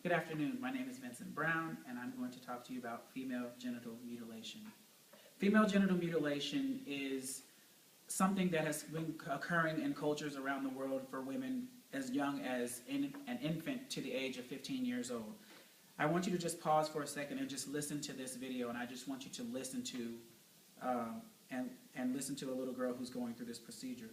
Good afternoon. My name is Vincent Brown, and I'm going to talk to you about female genital mutilation. Female genital mutilation is something that has been occurring in cultures around the world for women as young as an infant to the age of 15 years old. I want you to just pause for a second and just listen to this video, and I just want you to listen to uh, and listen to a little girl who's going through this procedure.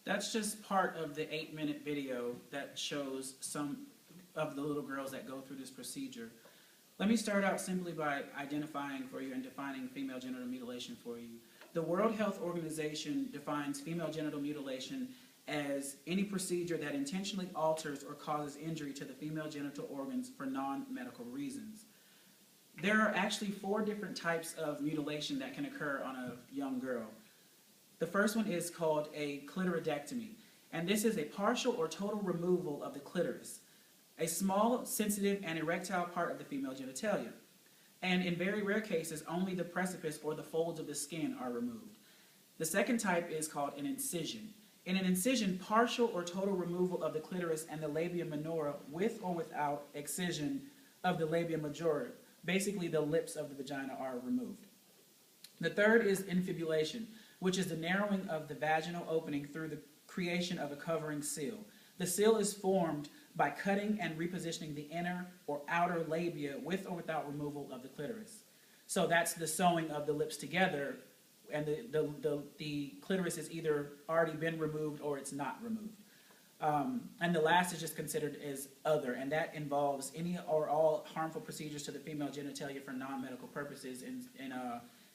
That's just part of the 8-minute video that shows some of the little girls that go through this procedure. Let me start out simply by identifying for you and defining female genital mutilation for you. The World Health Organization defines female genital mutilation as any procedure that intentionally alters or causes injury to the female genital organs for non-medical reasons. There are actually 4 different types of mutilation that can occur on a young girl. The first one is called a clitoridectomy, and this is a partial or total removal of the clitoris, a small, sensitive, and erectile part of the female genitalia. And in very rare cases, only the precipice or the folds of the skin are removed. The second type is called an incision. In an incision, partial or total removal of the clitoris and the labia minora with or without excision of the labia majora. Basically, the lips of the vagina are removed. The third is infibulation, which is the narrowing of the vaginal opening through the creation of a covering seal. The seal is formed by cutting and repositioning the inner or outer labia with or without removal of the clitoris. So that's the sewing of the lips together, and the clitoris has either already been removed or it's not removed. And the last is just considered as other, and that involves any or all harmful procedures to the female genitalia for non-medical purposes,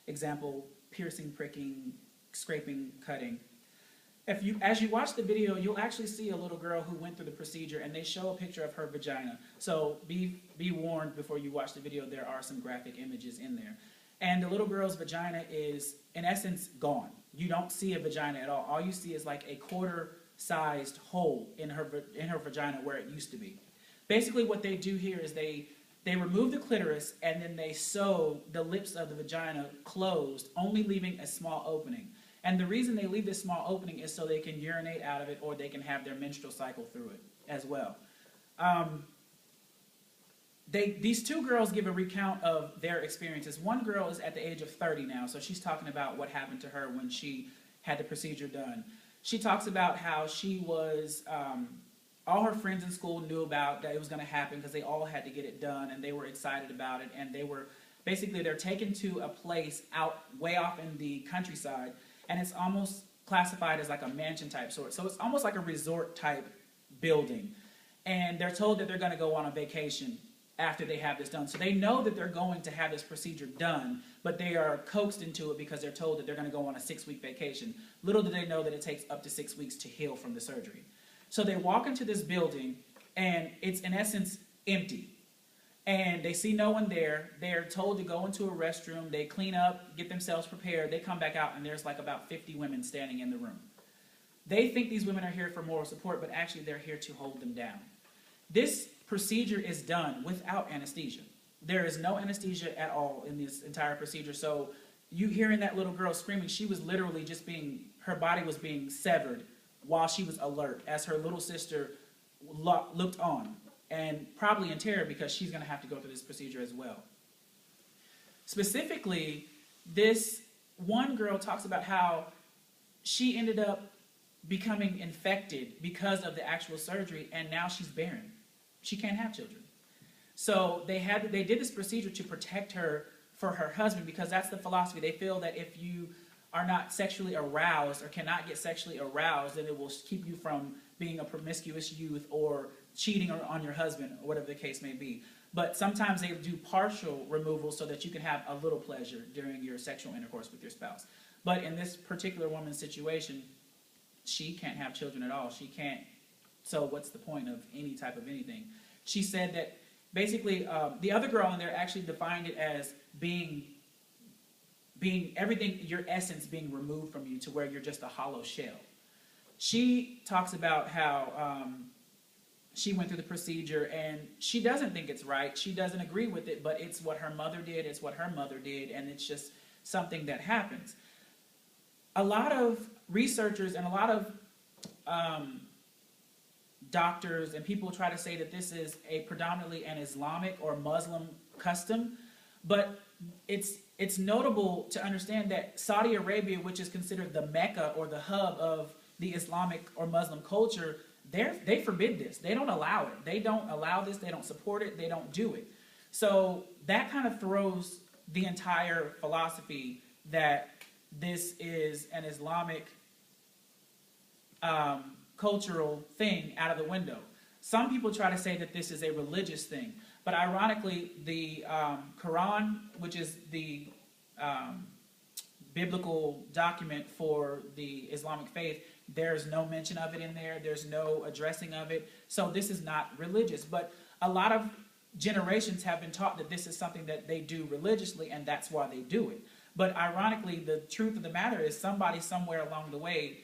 example, piercing, pricking, scraping, cutting. As you watch the video, you'll actually see a little girl who went through the procedure, and they show a picture of her vagina. So be warned before you watch the video, there are some graphic images in there. And the little girl's vagina is, in essence, gone. You don't see a vagina at all. All you see is like a quarter-sized hole in her vagina where it used to be. Basically what they do here is they remove the clitoris, and then they sew the lips of the vagina closed, only leaving a small opening. And the reason they leave this small opening is so they can urinate out of it, or they can have their menstrual cycle through it as well. These 2 girls give a recount of their experiences. One girl is at the age of 30 now, so she's talking about what happened to her when she had the procedure done. She talks about how she was, all her friends in school knew about that it was going to happen because they all had to get it done, and they were excited about it, and they're taken to a place way off in the countryside, and it's almost classified as like a mansion type sort. So it's almost like a resort type building. And they're told that they're going to go on a vacation after they have this done. So they know that they're going to have this procedure done, but they are coaxed into it because they're told that they're going to go on a 6-week vacation. Little do they know that it takes up to 6 weeks to heal from the surgery. So they walk into this building, and it's in essence empty. And they see no one there. They're told to go into a restroom. They clean up, get themselves prepared. They come back out, and there's like about 50 women standing in the room. They think these women are here for moral support, but actually they're here to hold them down. This procedure is done without anesthesia. There is no anesthesia at all in this entire procedure. So you hearing that little girl screaming, she was literally just her body was being severed while she was alert, as her little sister looked on, and probably in terror because she's going to have to go through this procedure as well. Specifically, this one girl talks about how she ended up becoming infected because of the actual surgery, and now she's barren. She can't have children. So they did this procedure to protect her for her husband, because that's the philosophy. They feel that if you are not sexually aroused or cannot get sexually aroused, then it will keep you from being a promiscuous youth or cheating on your husband, or whatever the case may be. But sometimes they do partial removal so that you can have a little pleasure during your sexual intercourse with your spouse. But in this particular woman's situation, she can't have children at all. She can't, so what's the point of any type of anything? she said that basically the other girl in there actually defined it as being everything, your essence being removed from you to where you're just a hollow shell. She talks about how she went through the procedure and she doesn't think it's right. She doesn't agree with it, but it's what her mother did. It's what her mother did, and it's just something that happens. A lot of researchers and a lot of doctors and people try to say that this is a predominantly an Islamic or Muslim custom, but it's notable to understand that Saudi Arabia, which is considered the Mecca or the hub of the Islamic or Muslim culture, they forbid this. They don't allow it. They don't allow this. They don't support it. They don't do it. So that kind of throws the entire philosophy that this is an Islamic cultural thing out of the window. Some people try to say that this is a religious thing, but ironically, the Quran, which is the biblical document for the Islamic faith, there's no mention of it in there. There's no addressing of it. So this is not religious. But a lot of generations have been taught that this is something that they do religiously, and that's why they do it. But ironically, the truth of the matter is somebody somewhere along the way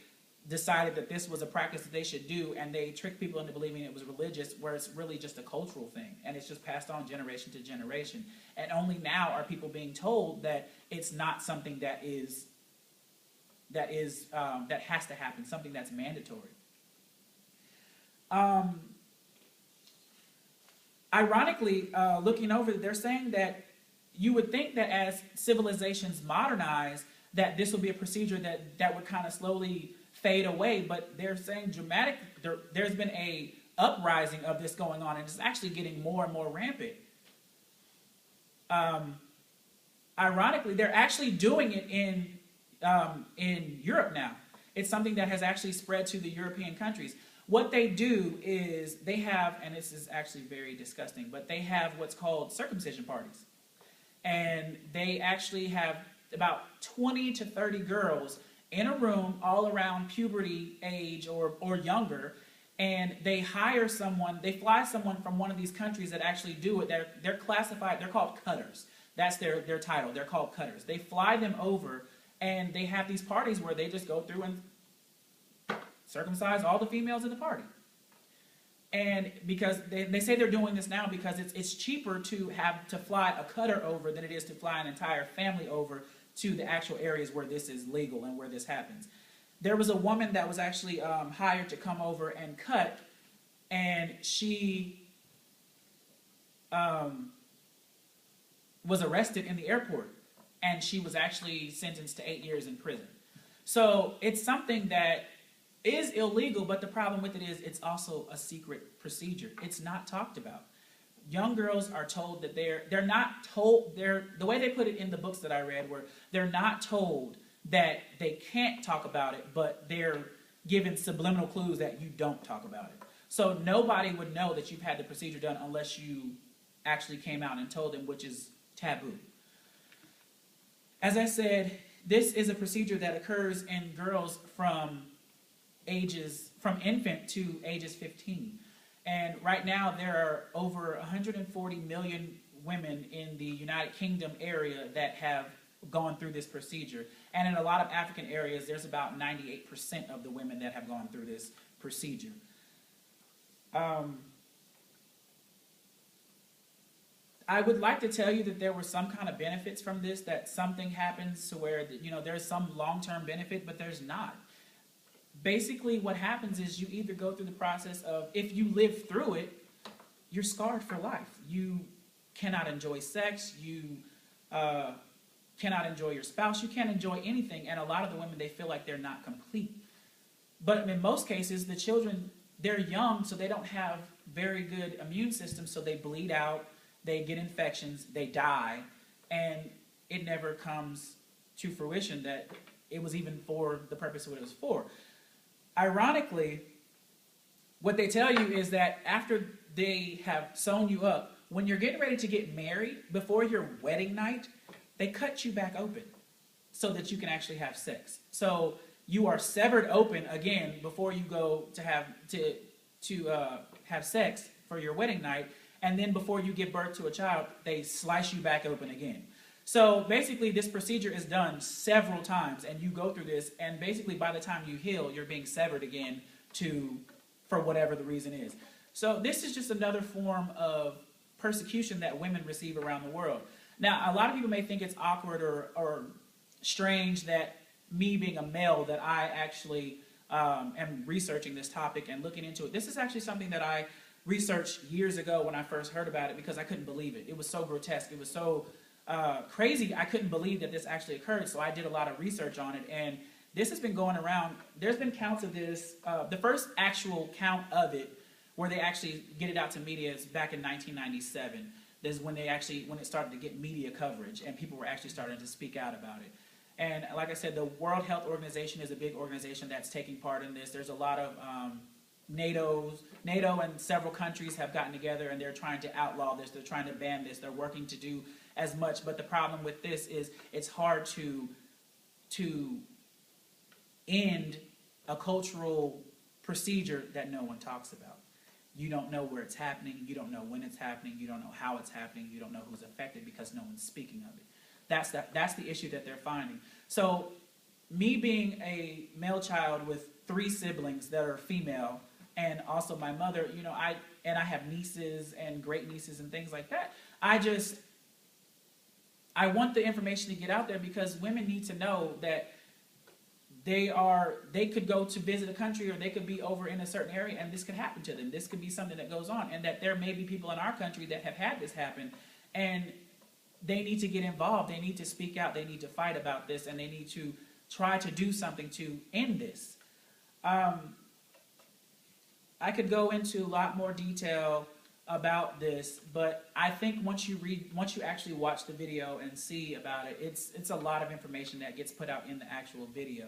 decided that this was a practice that they should do, and they tricked people into believing it was religious, where it's really just a cultural thing, and it's just passed on generation to generation. And only now are people being told that it's not something that has to happen, something that's mandatory. Ironically, looking over, they're saying that you would think that as civilizations modernize, that this will be a procedure that would kind of slowly fade away, but they're saying there's been a uprising of this going on, and it's actually getting more and more rampant. Ironically, they're actually doing it in Europe now. It's something that has actually spread to the European countries. What they do is they have, and this is actually very disgusting, but they have what's called circumcision parties. And they actually have about 20 to 30 girls in a room all around puberty age or younger, and they hire someone, they fly someone from one of these countries that actually do it. They're classified, they're called cutters. That's their title. They're called cutters. They fly them over, and they have these parties where they just go through and circumcise all the females in the party. And because they say they're doing this now because it's cheaper to have to fly a cutter over than it is to fly an entire family over to the actual areas where this is legal and where this happens. There was a woman that was actually hired to come over and cut, and she was arrested in the airport, and she was actually sentenced to 8 years in prison. So it's something that is illegal, but the problem with it is it's also a secret procedure. It's not talked about. Young girls are told that they're not told, the way they put it in the books that I read were they're not told that they can't talk about it, but they're given subliminal clues that you don't talk about it. So nobody would know that you've had the procedure done unless you actually came out and told them, which is taboo. As I said, this is a procedure that occurs in girls from infant to ages 15. And right now there are over 140 million women in the United Kingdom area that have gone through this procedure. And in a lot of African areas, there's about 98% of the women that have gone through this procedure. I would like to tell you that there were some kind of benefits from this, that something happens to where there's some long-term benefit, but there's not. Basically, what happens is you either go through the process of, if you live through it, you're scarred for life. You cannot enjoy sex. You cannot enjoy your spouse. You can't enjoy anything. And a lot of the women, they feel like they're not complete. But in most cases, the children, they're young, so they don't have very good immune systems, so they bleed out, they get infections, they die, and it never comes to fruition that it was even for the purpose of what it was for. Ironically, what they tell you is that after they have sewn you up, when you're getting ready to get married, before your wedding night, they cut you back open so that you can actually have sex. So you are severed open again before you go to have sex for your wedding night, and then before you give birth to a child, they slice you back open again. So basically, this procedure is done several times, and you go through this, and basically by the time you heal, you're being severed again for whatever the reason is. So this is just another form of persecution that women receive around the world. Now, a lot of people may think it's awkward or strange that me being a male, that I actually am researching this topic and looking into it. This is actually something that I researched years ago when I first heard about it, because I couldn't believe it. It was so grotesque. It was so crazy. I couldn't believe that this actually occurred, so I did a lot of research on it, and this has been going around. There's been counts of this. The first actual count of it, where they actually get it out to media, is back in 1997. This is when it started to get media coverage, and people were actually starting to speak out about it. And like I said, the World Health Organization is a big organization that's taking part in this. There's a lot of NATO and several countries have gotten together, and they're trying to outlaw this. They're trying to ban this. They're working to do as much. But the problem with this is it's hard to end a cultural procedure that no one talks about. You don't know where it's happening. You don't know when it's happening. You don't know how it's happening. You don't know who's affected, because no one's speaking of it. That's the issue that they're finding. So me being a male child with 3 siblings that are female, and also my mother, I have nieces and great nieces and things like that. I want the information to get out there, because women need to know that they could go to visit a country, or they could be over in a certain area, and this could happen to them. This could be something that goes on, and that there may be people in our country that have had this happen, and they need to get involved. They need to speak out. They need to fight about this, and they need to try to do something to end this. I could go into a lot more detail about this, but I think once you actually watch the video and see about it, it's a lot of information that gets put out in the actual video.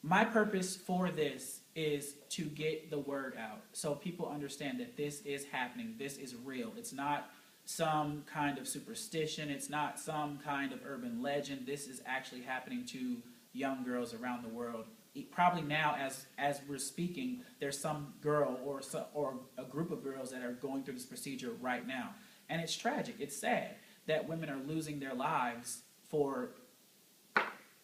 My purpose for this is to get the word out, so people understand that this is happening. This is real. It's not some kind of superstition. It's not some kind of urban legend. This is actually happening to young girls around the world. Probably now, as we're speaking, there's some girl or a group of girls that are going through this procedure right now. And it's tragic. It's sad that women are losing their lives for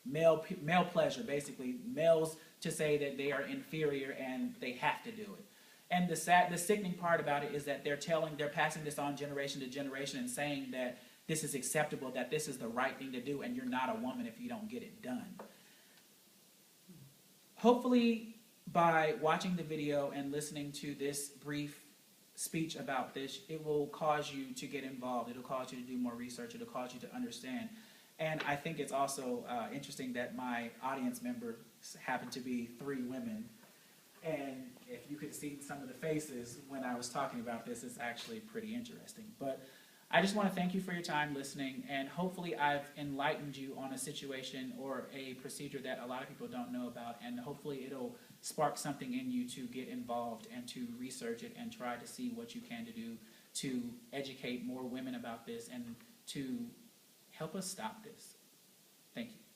male pleasure, basically. Males to say that they are inferior and they have to do it. And the sickening part about it is that they're passing this on generation to generation and saying that this is acceptable, that this is the right thing to do, and you're not a woman if you don't get it done. Hopefully, by watching the video and listening to this brief speech about this, it will cause you to get involved. It'll cause you to do more research. It'll cause you to understand. And I think it's also interesting that my audience members happen to be 3 women. And if you could see some of the faces when I was talking about this, it's actually pretty interesting. But I just want to thank you for your time listening, and hopefully I've enlightened you on a situation or a procedure that a lot of people don't know about, and hopefully it'll spark something in you to get involved and to research it and try to see what you can to do to educate more women about this and to help us stop this. Thank you.